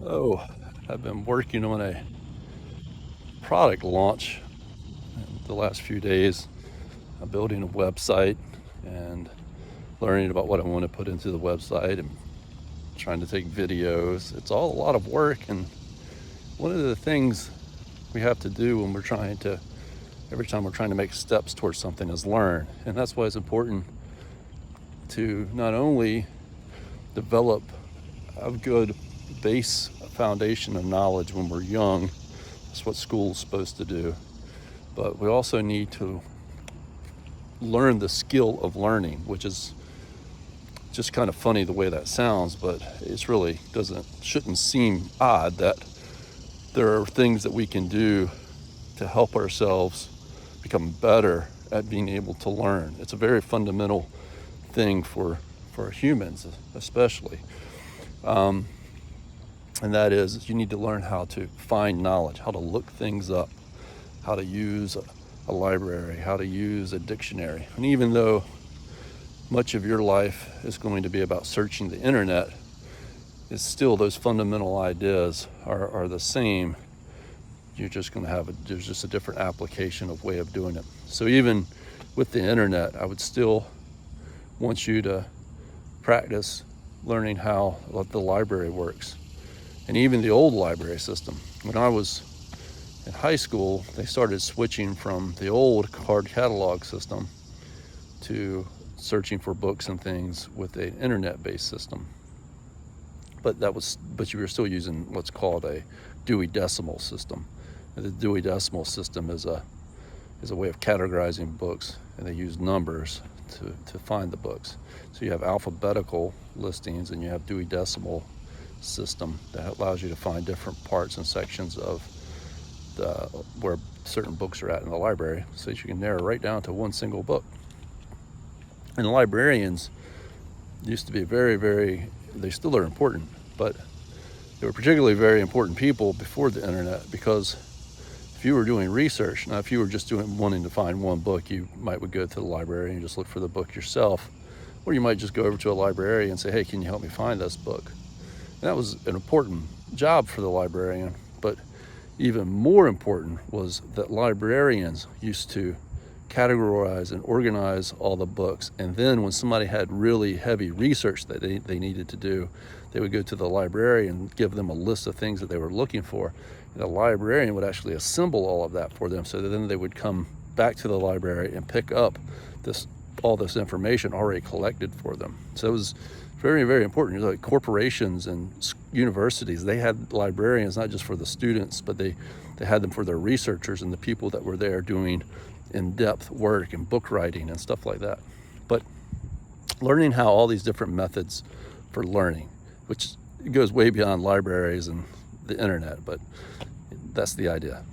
Oh, I've been working on a product launch the last few days. I'm building a website and learning about what I want to put into the website and trying to take videos. It's all a lot of work, and one of the things we have to do when every time we're trying to make steps towards something is learn. And that's why it's important to not only develop a good base foundation of knowledge when we're young. That's what school's supposed to do. But we also need to learn the skill of learning, which is just kind of funny the way that sounds, but it's really shouldn't seem odd that there are things that we can do to help ourselves become better at being able to learn. It's a very fundamental thing for humans, especially. And that is, you need to learn how to find knowledge, how to look things up, how to use a library, how to use a dictionary. And even though much of your life is going to be about searching the internet, it's still those fundamental ideas are the same. You're just going to there's just a different application of way of doing it. So even with the internet, I would still want you to practice learning how the library works. And even the old library system. When I was in high school, they started switching from the old card catalog system to searching for books and things with an internet-based system. But you were still using what's called a Dewey Decimal System. And the Dewey Decimal System is a way of categorizing books, and they use numbers to find the books. So you have alphabetical listings, and you have Dewey Decimal System that allows you to find different parts and sections of where certain books are at in the library, so that you can narrow right down to one single book. And librarians used to be they still are important, but they were particularly very important people before the internet, because if you were doing research, now if you were just wanting to find one book, you would go to the library and just look for the book yourself, or you might just go over to a librarian and say, hey, can you help me find this book? And that was an important job for the librarian, but even more important was that librarians used to categorize and organize all the books, and then when somebody had really heavy research that they needed to do, they would go to the librarian and give them a list of things that they were looking for, and the librarian would actually assemble all of that for them, so that then they would come back to the library and pick up all this information already collected for them. So it was very, very important. Like corporations and universities, they had librarians not just for the students, but they had them for their researchers and the people that were there doing in-depth work and book writing and stuff like that. But learning how all these different methods for learning, which goes way beyond libraries and the internet, but that's the idea.